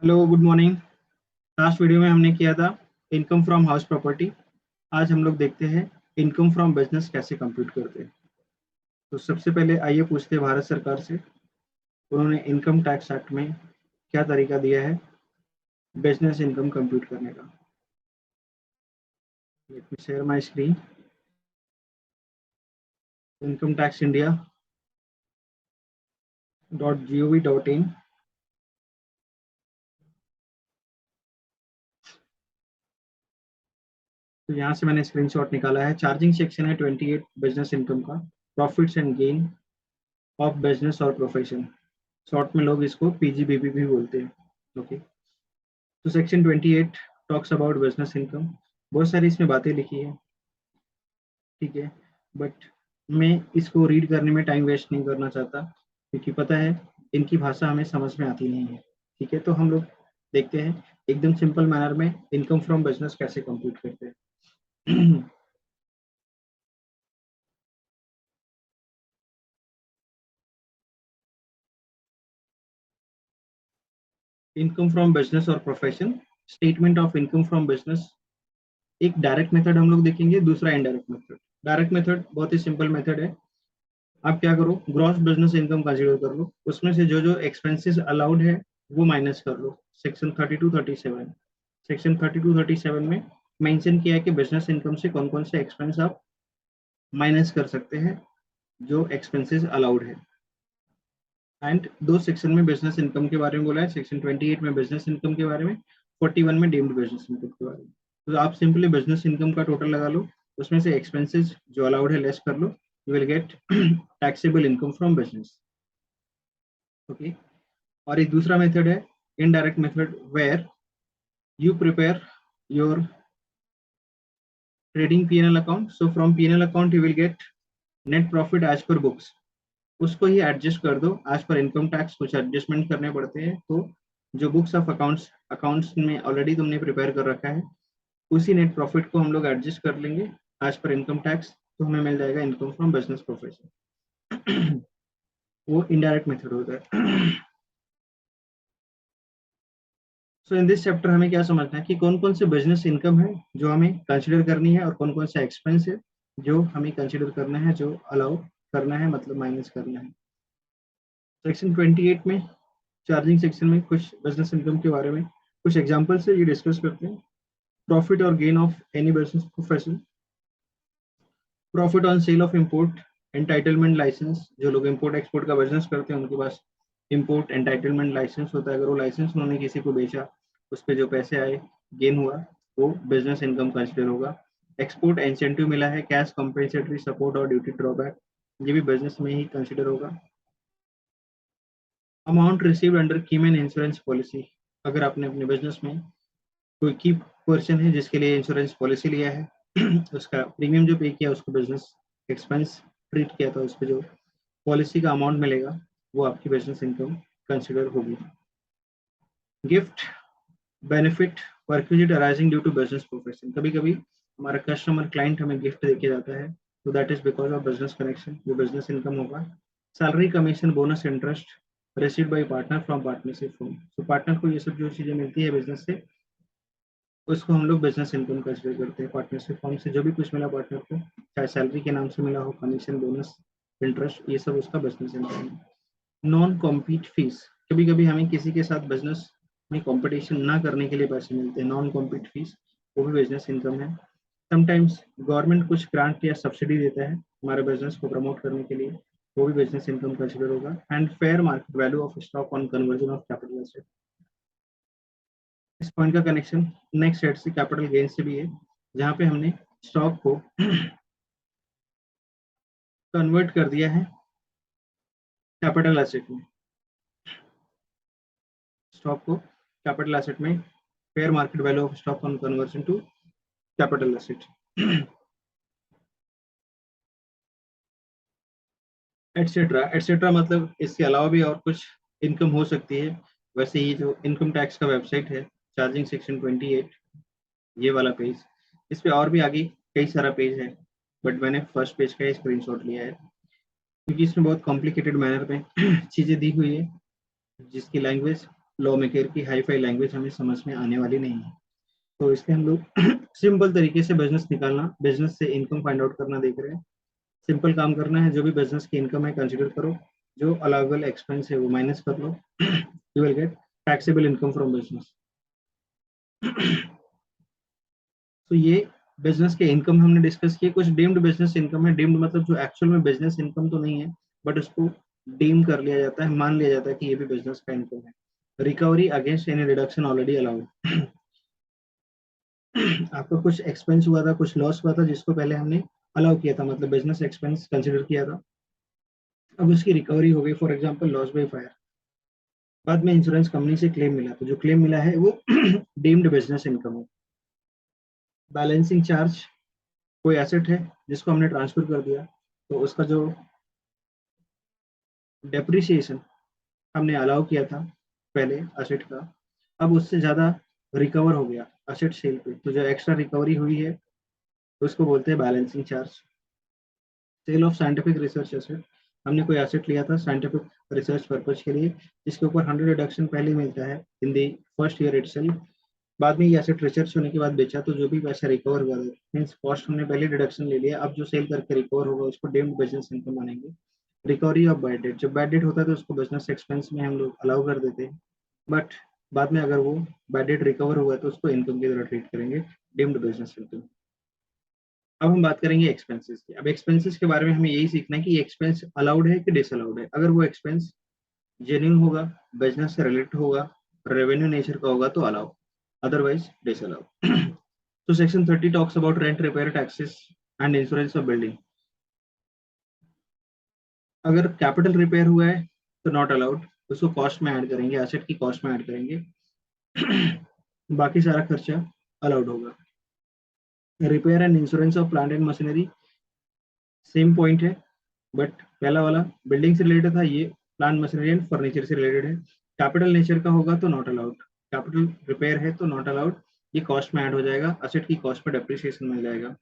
Hello, good morning. Last video में हमने किया था इनकम फ्रॉम हाउस प्रॉपर्टी। आज हम लोग देखते हैं इनकम फ्रॉम बिजनेस कैसे कंप्यूट करते हैं। तो सबसे पहले आइए पूछते हैं भारत सरकार से, उन्होंने इनकम टैक्स एक्ट में क्या तरीका दिया है बिजनेस इनकम कंप्यूट करने का। Let me share my screen. Income tax India .gov.in। तो यहाँ से मैंने स्क्रीनशॉट निकाला है। चार्जिंग सेक्शन है 28 बिजनेस इनकम का, profits and gain of business और प्रोफेशन। शॉर्ट में लोग इसको पीजीबीपी भी बोलते हैं। ओके, तो section 28 talks about business income. बहुत सारी इसमें बातें लिखी है, ठीक है, बट मैं इसको रीड करने में टाइम वेस्ट नहीं करना चाहता, क्योंकि पता है इनकी भाषा हमें समझ में आती नहीं है। ठीक है, तो हम लोग देखते हैं एकदम सिंपल मैनर में इनकम फ्रॉम बिजनेस कैसे कंप्यूट करते हैं। इनकम फ्रॉम बिजनेस और profession. Statement of income from business. एक डायरेक्ट मेथड हम लोग देखेंगे, दूसरा इनडायरेक्ट मेथड। डायरेक्ट मेथड बहुत ही सिंपल मेथड है। आप क्या करो, ग्रॉस बिजनेस इनकम कंसीडर कर लो, उसमें से जो जो एक्सपेंसेस अलाउड है वो माइनस कर लो। सेक्शन 32-37, सेक्शन 32-37 में मेंशन किया है कि बिजनेस इनकम से कौन कौन से एक्सपेंस आप माइनस कर सकते हैं, जो एक्सपेंसेस अलाउड है। एंड दो सेक्शन में बिजनेस इनकम के बारे में बोला है, सेक्शन 28 में बिजनेस इनकम के बारे में, 41 में डीम्ड बिजनेस इनकम के बारे में। तो आप सिंपली बिजनेस इनकम का टोटल लगा लो, उसमें से एक्सपेंसेस जो अलाउड है लेस कर लो, you will get taxable income from business. Okay, और एक दूसरा मेथड है indirect method, where you prepare your trading PNL account. So from PNL account you will get net profit as per books, उसको ही adjust कर दो as per income tax. कुछ adjustment करने पड़ते हैं, तो जो बुक्स ऑफ अकाउंट्स अकाउंट्स में ऑलरेडी तुमने प्रिपेयर कर रखा है, उसी नेट प्रॉफिट को हम लोग एडजस्ट कर लेंगे एज पर इनकम टैक्स, तो हमें मिल जाएगा इनकम फ्रॉम बिजनेस प्रोफेशन। वो इनडायरेक्ट मेथड होता है। सो इन दिस चैप्टर हमें क्या समझना है कि कौन कौन से बिजनेस इनकम है जो हमें कंसिडर करनी है, और कौन कौन सा एक्सपेंस है जो हमें कंसिडर करना है, जो अलाउ करना है, मतलब माइनस करना है। सेक्शन 28 में चार्जिंग सेक्शन में कुछ बिजनेस इनकम के बारे में कुछ एग्जांपल से ये डिस्कस करते हैं। प्रॉफिट और gain of any business profession. Profit on sale of import entitlement licence. जो लोग इंपोर्ट एक्सपोर्ट का बिजनेस करते हैं उनके पास इंपोर्ट एंटाइटलमेंट लाइसेंस होता है। अगर वो लाइसेंस उन्होंने किसी को बेचा, उस पर जो पैसे आए, गेन हुआ, वो बिजनेस इनकम कंसिडर होगा। एक्सपोर्ट इंसेंटिव मिला है, कैश कंपेंसेटरी सपोर्ट और ड्यूटी ड्रॉबैक, ये भी बिजनेस में ही कंसिडर होगा। Amount received under keyman insurance policy. अगर आपने अपने बिजनेस में कोई की पर्सन है जिसके लिए इंश्योरेंस पॉलिसी लिया है, उसका प्रीमियम जो पे किया उसको बिजनेस एक्सपेंस ट्रीट किया था, उस पर जो पॉलिसी का अमाउंट मिलेगा वो आपकी बिजनेस इनकम कंसिडर होगी। Gift benefit perquisite arising due to business profession. कभी कभी हमारा कस्टमर क्लाइंट हमें गिफ्ट देके जाता है, तो that is because of business connection, वो बिजनेस इनकम होगा। Salary commission bonus interest received by partner from partnership firm. तो पार्टनर को ये सब जो चीजें मिलती है बिजनेस से, उसको हम लोग बिजनेस इनकम कंसिडर करते हैं। पार्टनरशिप फर्म से जो भी कुछ मिला पार्टनर को, चाहे सैलरी के नाम से मिला हो, कमीशन बोनस इंटरेस्ट, ये सब उसका बिजनेस इनकम है। Non compete fees. कभी कभी हमें किसी के साथ बिजनेस में कंपटीशन ना करने के लिए पैसे मिलते हैं, नॉन कॉम्पीट फीस, वो भी बिजनेस इनकम है। समटाइम्स गवर्नमेंट कुछ ग्रांट या सब्सिडी देता है हमारे बिजनेस को प्रमोट करने के लिए, वो भी बिजनेस इनकम कंसिडर होगा। And fair market value of stock on conversion of capital asset. इस पॉइंट का कनेक्शन नेक्स्ट सेट से कैपिटल गेन से भी है, जहाँ पे हमने स्टॉक को कन्वर्ट कर दिया है कैपिटल एसेट में। स्टॉक को कैपिटल एसेट में, fair market value of stock on conversion to capital asset, etcetera etcetera. मतलब इसके अलावा भी और कुछ इनकम हो सकती है। वैसे ये जो इनकम टैक्स का वेबसाइट है, चार्जिंग सेक्शन 28, ये वाला पेज, इस पे और भी आगे कई सारा पेज है, बट मैंने फर्स्ट पेज का स्क्रीनशॉट लिया है, क्योंकि इसमें बहुत कॉम्प्लिकेटेड मैनर में चीजें दी हुई है, जिसकी लैंग्वेज लॉ मेकर की हाई फाई लैंग्वेज हमें समझ में आने वाली नहीं है। तो इसलिए हम लोग सिंपल तरीके से बिजनेस निकालना, बिजनेस से इनकम फाइंड आउट करना देख रहे हैं। सिंपल काम करना है, जो भी बिजनेस की इनकम है कंसिडर करो, जो अलाउबल एक्सपेंस है वो माइनस कर लो, you will get taxable income from business. तो ये बिजनेस के इनकम हमने डिस्कस किए। कुछ डीम्ड बिजनेस इनकम है, डीम्ड मतलब जो एक्चुअल में बिजनेस इनकम तो नहीं है, बट उसको डीम कर लिया जाता है, मान लिया जाता है कि ये भी बिजनेस का इनकम है। Recovery against any reduction already allowed. आपका कुछ एक्सपेंस हुआ था, कुछ लॉस हुआ था, जिसको पहले हमने अलाउ किया था, मतलब बिजनेस एक्सपेंस कंसिडर किया था, अब उसकी रिकवरी हो गई। For example loss by fire, बाद में इंश्योरेंस कंपनी से क्लेम मिला, तो जो क्लेम मिला है वो डीम्ड बिजनेस इनकम है। बैलेंसिंग चार्ज, कोई एसेट है जिसको हमने ट्रांसफर कर दिया, तो उसका जो डेप्रिसिएशन हमने अलाउ किया था पहले असेट का, अब उससे ज्यादा रिकवर हो गया असेट सेल पे, तो जो एक्स्ट्रा रिकवरी हुई है उसको बोलते हैं balancing charge. Sale of scientific research asset, हमने कोई एसेट लिया था साइंटिफिक रिसर्च पर्पज के लिए, जिसके ऊपर 100 रिडक्शन पहले मिलता है इन दी फर्स्ट ईयर इटसेल्फ, बाद में ये एसेट रिसर्च होने के बाद बेचा, तो जो भी पैसा रिकवर हुआ मीन्स कॉस्ट हमने पहले डिडक्शन ले लिया, अब जो सेल करके रिकवर होगा उसको डीम्ड बिजनेस इनकम मानेंगे। रिकवरी ऑफ बैड डेट, जब बैड डेट होता है तो उसको बिजनेस एक्सपेंस में हम लोग अलाउ कर देते हैं, बट बाद में अगर वो बैड डेट रिकवर हुआ है तो उसको इनकम की तरह ट्रीट करेंगे, डीम्ड बिजनेस इनकम। अब हम बात करेंगे एक्सपेंसेस की। अब एक्सपेंसेस के बारे में हमें यही सीखना है कि एक्सपेंस अलाउड है कि डिसअलाउड है। अगर वो एक्सपेंस जेन्युइन होगा, बिजनेस से रिलेटेड होगा, रेवेन्यू नेचर का होगा तो अलाउ, अदरवाइज डिसअलाउ। तो section 30 talks about rent, repair, taxes and insurance of building. अगर कैपिटल रिपेयर हुआ है तो नॉट अलाउड, उसको कॉस्ट में ऐड करेंगे, एसेट की कॉस्ट में ऐड करेंगे। बाकी सारा खर्चा अलाउड होगा। Repair and insurance of plant and machinery, same point है, बट पहला वाला बिल्डिंग से रिलेटेड था, ये प्लांट मशीनरी एंड फर्नीचर से रिलेटेड है। कैपिटल नेचर का होगा तो नॉट अलाउड, कैपिटल रिपेयर है तो नॉट अलाउड, ये कॉस्ट में ऐड हो जाएगा, असेट की कॉस्ट पर डेप्रिसिएशन मिल जाएगा।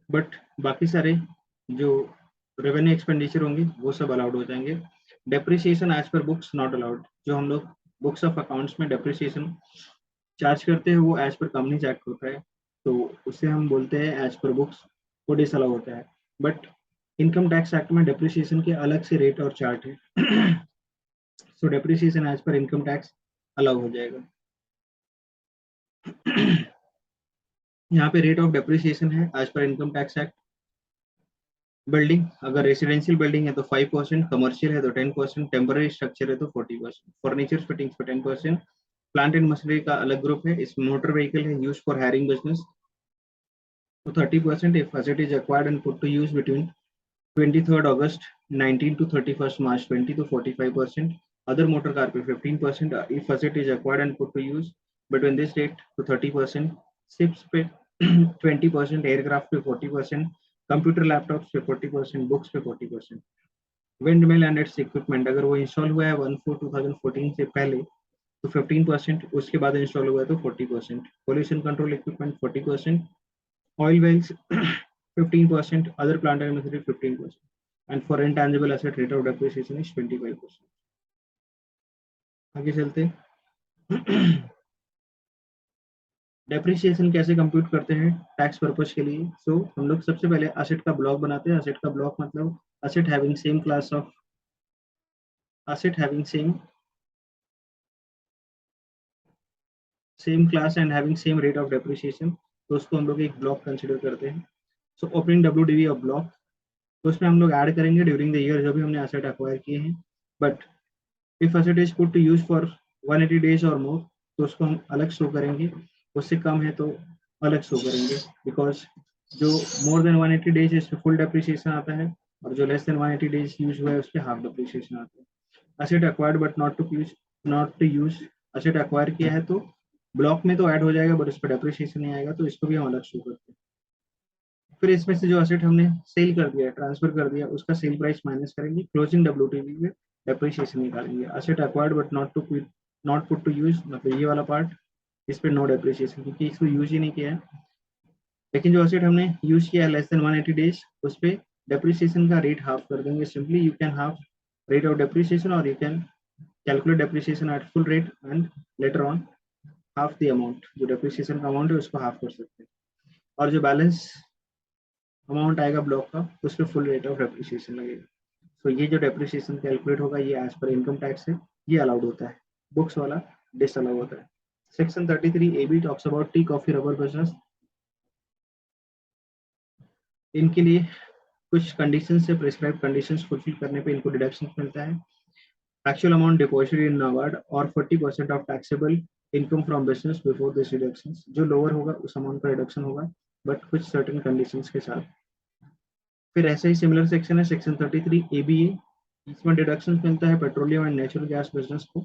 बट बाकी सारे जो रेवेन्यू एक्सपेंडिचर होंगे वो सब अलाउड हो जाएंगे। Depreciation as per books not allowed, जो हम लोग बुक्स ऑफ अकाउंट्स में डेप्रिसिएशन चार्ज करते हैं वो एज पर कंपनीज एक्ट होता है, तो उसे हम बोलते हैं एज पर बुक्स, वो डिसअलाउ होता है। बट इनकम टैक्स एक्ट में डेप्रिसिएशन के अलग से रेट और चार्ट है। So depreciation as per income tax allow हो जाएगा। यहाँ पे रेट ऑफ डेप्रिसिएशन है as per income tax act. Building, अगर रेसिडेंशियल बिल्डिंग है तो 5%, कमर्शियल है तो 10%, टेम्पररी स्ट्रक्चर है तो 40%, फर्नीचर फिटिंग्स पे 10%। प्लांट एंड मशीनरी का अलग ग्रुप है, इसमें मोटर व्हीकल है यूज फॉर हायरिंग बिजनेस तो 30%, if asset is acquired and put to use between 23rd August 19 to 31st March 20 to 45%, other motor car पे 15%, if asset is acquired and put to use between this date to 30%, ships पे 20%, aircraft पे 40%, computer laptops पे 40%, books पे 40%। Wind mill and it's equipment, अगर वो install हुआ है 1/4/2014 से पहले तो 15%, उसके बाद इंस्टॉल हुआ है तो 40%। Pollution control equipment 40%, oil wells 15%, other plant and machinery 15%, and for intangible asset rate of depreciation is 25%। आगे चलते डेप्रिसिएशन कैसे कंप्यूट करते हैं टैक्स पर्पज के लिए। सो हम लोग सबसे पहले असेट का ब्लॉक बनाते हैं। असेट का ब्लॉक मतलब asset having same class of asset having same class and having same rate of depreciation, तो उसको हम लोग एक ब्लॉक कंसिडर करते हैं। So opening WDV of block, तो उसमें हम लोग ऐड करेंगे ड्यूरिंग द ईयर जो भी हमने असेट एक्वायर किए हैं। But if asset is put to use for 180 days or more, तो उसको हम अलग शो करेंगे, उससे कम है तो अलग शो करेंगे, बिकॉज जो मोर देन 180 डेज है इस पे फुल डेप्रिसिएशन आता है, और जो लेस देन 180 डेज यूज हुआ है उस पर हाफ डेप्रिसिएशन आता है। Asset acquired but not to use, asset acquire किया है तो ब्लॉक में तो ऐड हो जाएगा बट उस पर डेप्रिसिएशन नहीं आएगा, तो इसको भी हम अलग शो करते हैं। फिर इसमें से जो असेट हमने सेल कर दिया, ट्रांसफर कर दिया, उसका सेल प्राइस माइनस करेंगे, क्लोजिंग WTV में डेप्रिसिएशन निकालेंगे। Asset acquired but not put to use, मतलब ये वाला पार्ट, इस पे नो डेप्रिसिएशन क्योंकि इसको यूज ही नहीं किया है। लेकिन जो असेट हमने यूज किया है लेस देन 180 डेज, उस पे डेप्रिसिएशन का रेट हाफ कर देंगे। Simply you can half rate of depreciation और you can calculate depreciation at full rate and later on half the amount, जो डेप्रिसिएशन का अमाउंट है उसको हाफ कर सकते हैं, और जो बैलेंस अमाउंट आएगा ब्लॉक का उस पर फुल रेट ऑफ डेप्रिसिएशन लगेगा। तो ये जो डेप्रिसिएशन कैलकुलेट होगा ये एज पर इनकम टैक्स है, ये अलाउड होता है, बुक्स वाला डिसअलाउ होता है। Section 33 A B talks about tea coffee rubber business. इनके लिए कुछ कंडीशन से प्रिस्क्राइब कंडीशंस फुलफिल करने पे इनको डिडक्शन मिलता है। Actual amount deposited in NABARD और 40% of taxable income from business before this deduction, जो लोअर होगा उस अमाउंट का रिडक्शन होगा, बट कुछ सर्टेन कंडीशंस के साथ। फिर ऐसे ही सिमिलर सेक्शन है सेक्शन 33 ए बी ए, इसमें डिडक्शन मिलता है petroleum and natural gas business को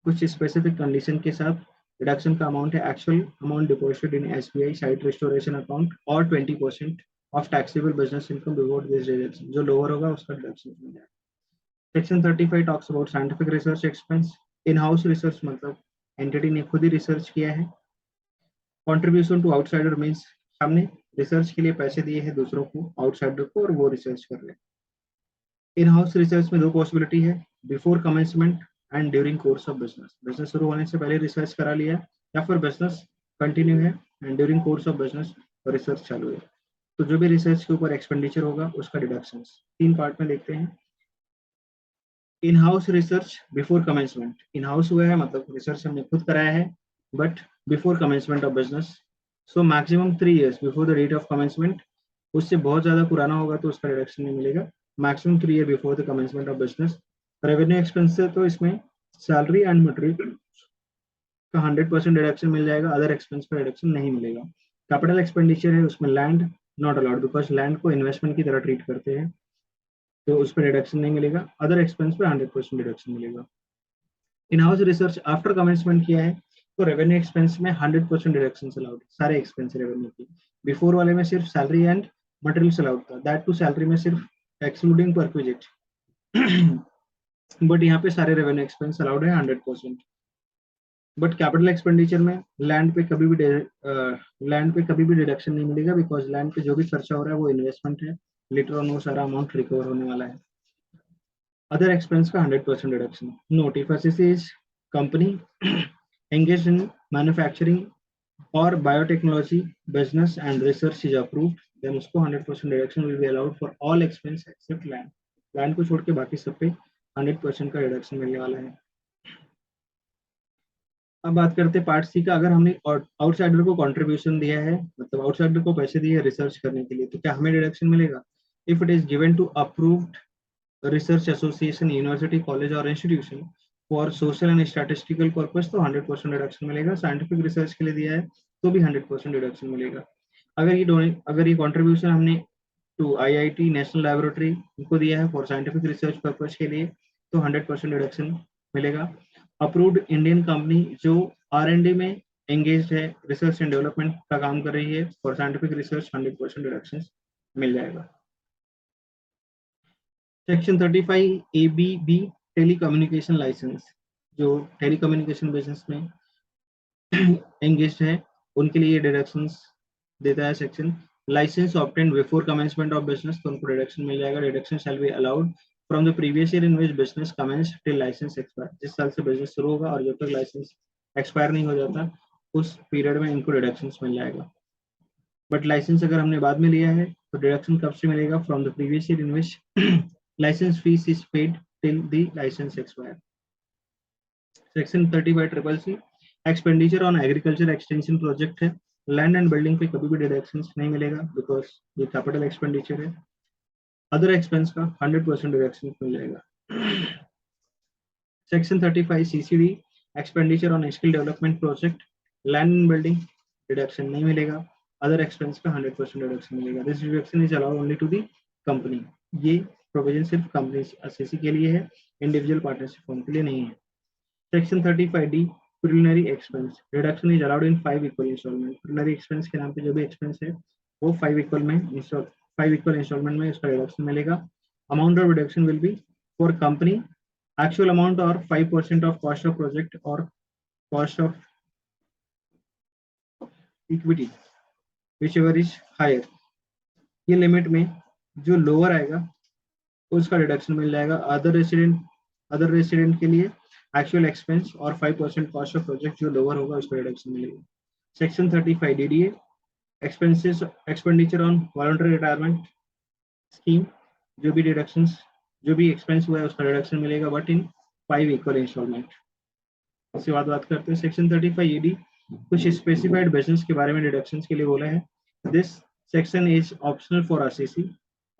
कुछ स्पेसिफिक कंडीशन के साथ। रिडक्शन का अमाउंट है actual amount deposited in SBI site restoration account और 20% of taxable business income before this deduction, जो लोअर होगा उसका डिडक्शन मिल जाएगा। Section 35 talks about scientific research expense. In house research मतलब एंटिटी ने खुद ही रिसर्च किया है। कंट्रीब्यूशन टू आउटसाइडर मींस हमने रिसर्च के लिए पैसे दिए हैं दूसरों को, आउटसाइडर को, और वो रिसर्च कर रहे हैं। इन हाउस रिसर्च में दो पॉसिबिलिटी है, before commencement and during course of business, business शुरू होने से पहले रिसर्च करा लिया, या फिर बिजनेस कंटिन्यू है and during course of business research चालू है। तो जो भी रिसर्च के ऊपर एक्सपेंडिचर होगा उसका डिडक्शन तीन पार्ट में देखते हैं। In house research before commencement, in house हुआ है मतलब रिसर्च हमने खुद कराया है, but before commencement of business, so maximum 3 years before the date of commencement, उससे बहुत ज्यादा पुराना होगा तो उसका रिडक्शन नहीं मिलेगा। Maximum 3 year before the commencement of business. Revenue expense से तो इसमें सैलरी एंड मटेरियल का 100% डिडक्शन मिल जाएगा, अदर एक्सपेंस का डिडक्शन नहीं मिलेगा। कैपिटल एक्सपेंडिचर है उसमें land not allowed, because land को इन्वेस्टमेंट की तरह ट्रीट करते हैं, तो उस पर डिडक्शन नहीं मिलेगा। अदर एक्सपेंस पे 100% डिडक्शन मिलेगा। इन हाउस रिसर्च आफ्टर कमेंसमेंट किया है तो रेवेन्यू एक्सपेंस में 100% डिडक्शन अलाउड, सारे एक्सपेंस रेवेन्यू की। बिफोर वाले में सिर्फ सैलरी एंड मटेरियल अलाउड था, दैट टू सैलरी में सिर्फ एक्सक्लूडिंग परक्विजिट बट यहाँ पे सारे रेवेन्यू एक्सपेंस अलाउड है 100%। बट कैपिटल एक्सपेंडिचर में लैंड पे कभी भी डिडक्शन नहीं मिलेगा, बिकॉज लैंड पे जो भी खर्चा हो रहा है वो इन्वेस्टमेंट है, लेटर ऑन वो सारा अमाउंट रिकवर होने वाला है। अदर एक्सपेंस का 100% deduction. Note if SSC is company engaged in manufacturing or biotechnology business and research is approved, then उसको 100% deduction will be allowed for all expense except land। Land को छोड़ के बाकी सब पे 100% का डिडक्शन मिलने वाला है। अब बात करते हैं पार्ट सी का। अगर हमने आउटसाइडर को कंट्रीब्यूशन दिया है, मतलब आउटसाइडर को पैसे दिए रिसर्च करने के लिए, तो क्या हमें डिडक्शन मिलेगा? If it is given to approved research association, university, college और institution for social and statistical purpose, तो 100% डिडक्शन मिलेगा। साइंटिफिक रिसर्च के लिए दिया है तो भी 100% डिडक्शन मिलेगा। अगर ये कंट्रीब्यूशन हमने टू आईआईटी, नेशनल लैबोरेटरी इनको दिया है फॉर साइंटिफिक रिसर्च पर्पस के लिए, तो 100% डिडक्शन मिलेगा। अप्रूव्ड इंडियन कंपनी जो R&D में एंगेज है, रिसर्च एंड डेवलपमेंट का काम कर रही है फॉर साइंटिफिक रिसर्च, 100% डिडक्शन मिल जाएगा। सेक्शन 35 ABB टेलीकम्युनिकेशन लाइसेंस, जो टेलीकम्युनिकेशन बिजनेस में एंगेज है उनके लिए डिडक्शंस देता है section. Licence obtained before commencement of business, तो उनको डिडक्शन मिल जाएगा। Deduction shall be allowed from the previous year in which business commence till licence expire, जिस साल से बिजनेस शुरू होगा और जब तक लाइसेंस एक्सपायर नहीं हो जाता उस पीरियड में इनको डिडक्शन मिल जाएगा। बट लाइसेंस अगर हमने बाद में लिया है तो डिडक्शन कब से मिलेगा? From the previous year in which licence fee is paid till the licence expire. Section 30/CCC expenditure on agriculture extension project है। लैंड एंड बिल्डिंग पे कभी भी डिडक्शन नहीं मिलेगा, बिकॉज ये कैपिटल एक्सपेंडिचर है। अदर एक्सपेंस का 100% डिडक्शन मिल जाएगा। Section 35 CCD expenditure on skill development project, land and building deduction नहीं मिलेगा। अदर एक्सपेंस का 100% डिडक्शन मिलेगा। This deduction is allowed only to the company. ये प्रोविजन सिर्फ कंपनी एसएससी के लिए है, इंडिविजुअल पार्टनरशिप फॉर्म के लिए नहीं है। Section 35D preliminary expense, reduction is allowed in 5 equal instalment. Preliminary expense के नाम पे जो भी एक्सपेंस है वो 5 इक्वल इंस्टॉलमेंट में इसका रिडक्शन मिलेगा। Amount of reduction will be for company actual amount और 5% ऑफ कॉस्ट ऑफ प्रोजेक्ट और cost of equity whichever is higher. ये लिमिट में जो लोअर आएगा उसका रिडक्शन मिल जाएगा। अदर रेसिडेंट अदर रेसिडेंट के लिए एक्चुअल एक्सपेंस और 5% कॉस्ट ऑफ प्रोजेक्ट जो लोअर होगा उसको रिडक्शन मिलेगा। Section 35 DDA expenses expenditure on voluntary retirement scheme, जो भी डिडक्शंस जो भी एक्सपेंस हुआ है उसका रिडक्शन मिलेगा बट इन 5 इक्वल इंस्टॉलमेंट। उसके बाद बात करते हैं सेक्शन 35 ED कुछ स्पेसिफाइड बिजनेस के बारे में डिडक्शंस के लिए बोला है। This section is optional for RCC,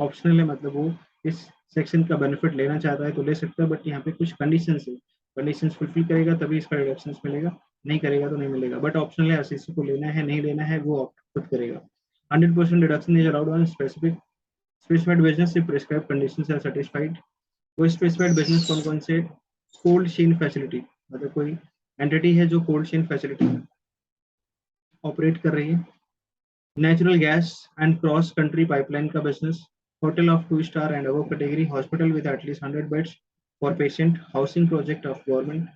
optional है मतलब वो इस सेक्शन का बेनिफिट लेना चाहता है तो ले सकता है, बट यहाँ पे कुछ कंडीशंस है, कंडीशंस फुलफिल करेगा तभी इसका डिडक्शंस मिलेगा, नहीं करेगा तो नहीं मिलेगा, बट ऑप्शनल है, आरसीसी को लेना है नहीं लेना है वो खुद करेगा। 100% deduction is allowed on specified business if prescribed conditions are satisfied। वो स्पेसिफाइड बिजनेस कौन कौन से? कोल्ड चेन फैसिलिटी, मतलब कोई एंटिटी है जो कोल्ड चेन फैसिलिटी ऑपरेट कर रही है, natural gas and cross country pipeline का बिजनेस, hotel of 2 star and above category, hospital with at least 100 beds for patient, housing project of government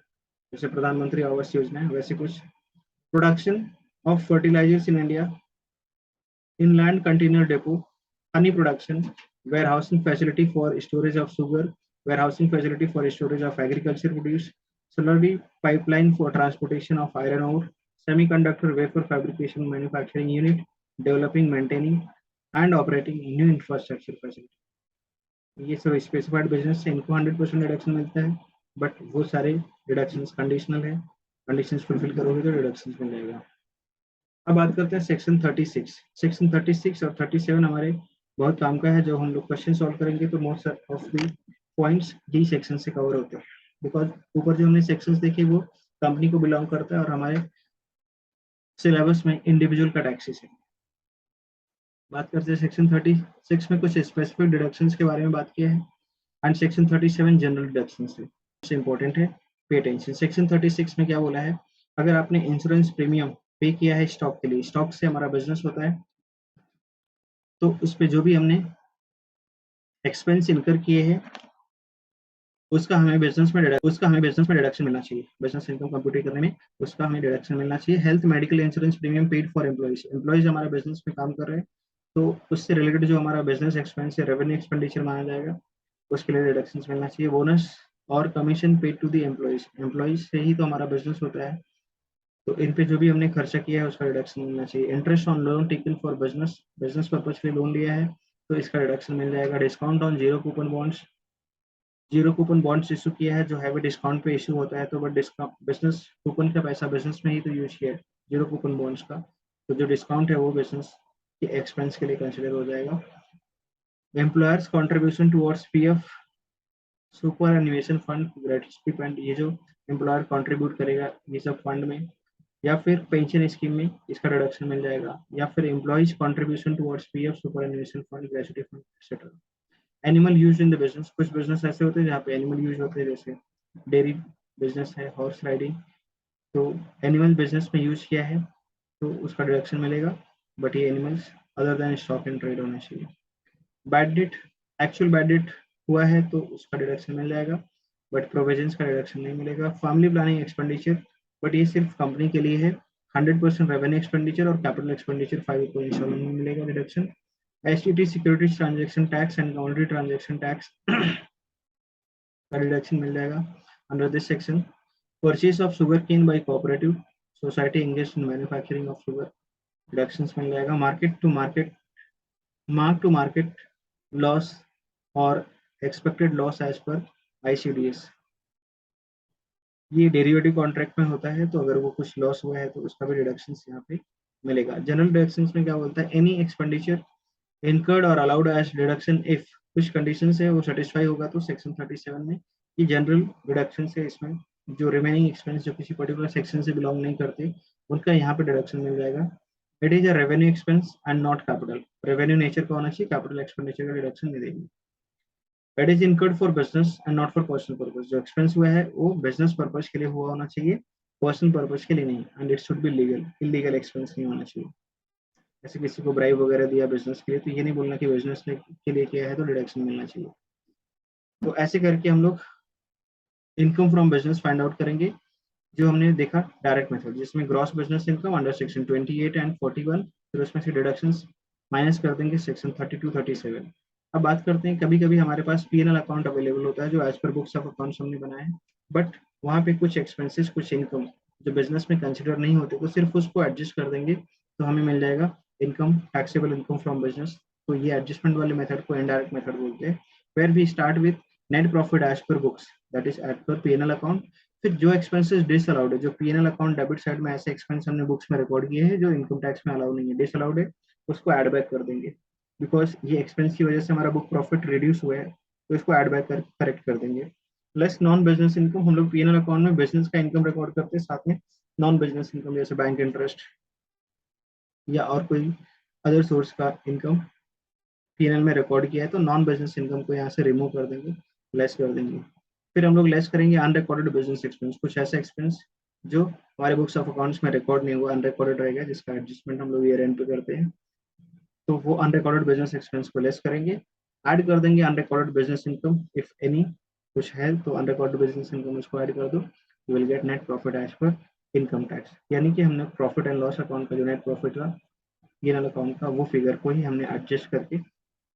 जैसे प्रधानमंत्री आवास योजना है वैसे कुछ, production of fertilisers in India, inland container depot, honey production, warehousing facility for storage of sugar, warehousing facility for storage of agriculture produce, slurry pipeline for transportation of iron ore, semiconductor wafer fabrication manufacturing unit, developing, maintaining and operating new infrastructure facility। ये सब specified business से इनको 100% deduction मिलता है, but वो सारे deductions conditional है, conditions fulfil करोगे तो डिडक्शंस मिल जाएगा। अब बात करते हैं सेक्शन 36। सेक्शन 36 और 37 हमारे बहुत काम का है, जब हम लोग क्वेश्चन सॉल्व करेंगे तो मोस्ट ऑफ द पॉइंट्स यही सेक्शन से कवर होते हैं, बिकॉज ऊपर जो हमने सेक्शंस देखे वो कंपनी को बिलोंग करता है और हमारे सिलेबस में इंडिविजुअल का टैक्सेस है। बात करते हैं सेक्शन 36 में कुछ स्पेसिफिक डिडक्शंस के बारे में बात किया है, एंड सेक्शन 37 जनरल डिडक्शंस है, सबसे इंपॉर्टेंट है, पे अटेंशन। सेक्शन 36 में क्या बोला है, अगर आपने इंश्योरेंस प्रीमियम पे किया है स्टॉक के लिए, स्टॉक से हमारा बिजनेस होता है, तो उस पे जो भी हमने एक्सपेंस इनकर किए हैं उसका हमें बिजनेस में डिडक्शन मिलना चाहिए, बिजनेस इनकम कंप्यूट करने में उसका हमें डिडक्शन मिलना चाहिए। Health medical insurance premium paid for employees हमारा बिजनेस में काम कर रहे हैं तो उससे रिलेटेड जो हमारा बिजनेस एक्सपेंस है रेवेन्यू एक्सपेंडिचर माना जाएगा, उसके लिए डिडक्शन मिलना चाहिए। बोनस और commission paid to the employees से ही तो हमारा बिजनेस होता है, तो इन पे जो भी हमने खर्चा किया है उसका रिडक्शन मिलना चाहिए। Interest on loan taken for business purpose के लिए लोन लिया है तो इसका रिडक्शन मिल जाएगा। Discount on zero coupon bonds issue किया है जो हैवी डिस्काउंट पे इशू होता है, तो बट डिस्काउंट बिजनेस कूपन का पैसा बिजनेस में ही तो यूज किया है जीरो कूपन बॉन्ड्स का, तो जो डिस्काउंट है वो बिजनेस के एक्सपेंस के लिए कंसिडर हो जाएगा। Employers contribution towards PF superannuation fund ग्रेटिफिकेंट, ये जो एम्प्लॉयर कंट्रीब्यूट करेगा ये सब फंड में या फिर पेंशन स्कीम में इसका रिडक्शन मिल जाएगा, या फिर employees contribution towards PF superannuation fund gratuity fund etcetera. Animal use in the business, कुछ बिजनेस ऐसे होते हैं जहाँ पे एनिमल यूज होते हैं, जैसे डेयरी बिजनेस है, हॉर्स राइडिंग, तो एनिमल बिजनेस में यूज किया है तो उसका डिडक्शन मिलेगा, बट ये animals other than stock and trade होना चाहिए। Bad debt, actual bad debt हुआ है तो उसका डिडक्शन मिल जाएगा, बट प्रोविजंस का डिडक्शन नहीं मिलेगा। फैमिली प्लानिंग एक्सपेंडिचर, बट ये सिर्फ कंपनी के लिए है। 100% रेवेन्यू एक्सपेंडिचर और कैपिटल एक्सपेंडिचर 5 को इंस्टॉलमेंट में मिलेगा deduction. STT securities transaction tax and commodity transaction tax का डिडक्शन मिल जाएगा under this section. Purchase of sugar cane by cooperative society engage in manufacturing of sugar, deductions मिल जाएगा। Mark to market loss और expected loss as per ICDS, ये derivative contract में होता है तो अगर वो कुछ लॉस हुआ है तो उसका भी डिडक्शन यहाँ पे मिलेगा। जनरल डिडक्शंस में क्या बोलता है, एनी एक्सपेंडिचर इनकर्ड और अलाउड एज डिडक्शन इफ कुछ कंडीशन है वो सेटिस्फाई होगा तो सेक्शन 37 में ये जनरल डिडक्शन है, इसमें जो रिमेनिंग एक्सपेंस जो किसी पर्टिकुलर सेक्शन से बिलोंग नहीं करते उनका यहाँ पे डिडक्शन मिल जाएगा। It is a revenue expense and not capital, revenue nature का होना चाहिए, कैपिटल एक्सपेंडिचर का डिडक्शन मिलेगी। It is incurred for business and not for personal purpose, जो एक्सपेंस हुआ है वो बिजनेस पर्पज के लिए हुआ होना चाहिए, पर्सनल पर्पज के लिए नहीं, and it should be legal, illegal expense नहीं होना चाहिए। जैसे किसी को ब्राइब वगैरह दिया बिजनेस के लिए तो ये नहीं बोलना कि बिजनेस के लिए किया है तो डिडक्शन मिलना चाहिए। तो ऐसे करके हम लोग income from business find out करेंगे, जो हमने देखा डायरेक्ट मेथड जिसमें gross business income under section 28 and 41, फिर उसमें से डिडक्शंस माइनस कर देंगे सेक्शन 32 37, अब बात करते हैं, कभी कभी हमारे पास P&L अकाउंट अवेलेबल होता है जो as per books of accounts हमने बनाया है, बट वहाँ पे कुछ एक्सपेंसेस, कुछ इनकम जो बिजनेस में कंसिडर नहीं होते, तो सिर्फ उसको एडजस्ट कर देंगे तो हमें मिल जाएगा income, taxable income from business. तो ये एडजस्टमेंट वाले मेथड को इनडायरेक्ट मेथड बोलते हैं, where we start with net profit as per books, that is as per P&L account. फिर जो एक्सपेंसेस डिसअलाउड है, जो P&L अकाउंट डेबिट साइड में ऐसे एक्सपेंस हमने बुक्स में रिकॉर्ड किए हैं जो इनकम टैक्स में अलाउ नहीं है, डिसअलाउड है, उसको एड बैक कर देंगे। बिकॉज ये एक्सपेंस की वजह से हमारा बुक प्रॉफिट रिड्यूस हुआ है, तो इसको एड बैक कर करेक्ट कर देंगे। प्लस नॉन बिजनेस इनकम, हम लोग P&L अकाउंट में बिजनेस का इनकम रिकॉर्ड करते हैं, साथ में नॉन बिजनेस इनकम जैसे बैंक इंटरेस्ट या और कोई अदर सोर्स का इनकम P&L में रिकॉर्ड किया है, तो नॉन बिजनेस इनकम को यहाँ से रिमूव कर देंगे, लेस कर देंगे। फिर हम लोग लेस करेंगे अनरिकॉर्डेड बिजनेस एक्सपेंस, कुछ ऐसा एक्सपेंस जो हमारे बुक्स ऑफ अकाउंट्स में रिकॉर्ड नहीं हुआ, अनरिकॉर्डेड रहेगा, जिसका एडजस्टमेंट हम लोग ईयर एंड पे करते हैं, तो वो अनरिकॉर्डेड बिजनेस एक्सपेंस को लेस करेंगे। ऐड कर देंगे unrecorded business income if any, कुछ है तो अनरिकॉर्डेड बिजनेस इनकम उसको ऐड कर दो, you will get net profit as per income tax. यानी कि हमने प्रॉफिट एंड लॉस अकाउंट का जो नेट प्रॉफिट था P&L अकाउंट का, वो फिगर को ही हमने एडजस्ट करके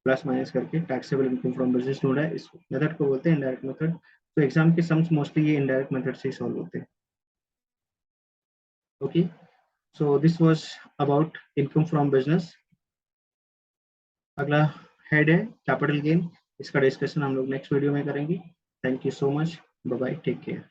प्लस माइनस करके टैक्सेबल इनकम फ्रॉम बिजनेस ढूंढा है। इस मेथड को बोलते हैं इनडायरेक्ट मेथड। तो एग्जाम के सम्स मोस्टली ये इनडायरेक्ट मेथड से ही सॉल्व होते हैं। Okay, so this was about income from business. अगला हेड है कैपिटल गेन, इसका डिस्कशन हम लोग नेक्स्ट वीडियो में करेंगे। Thank you so much, bye bye, take care.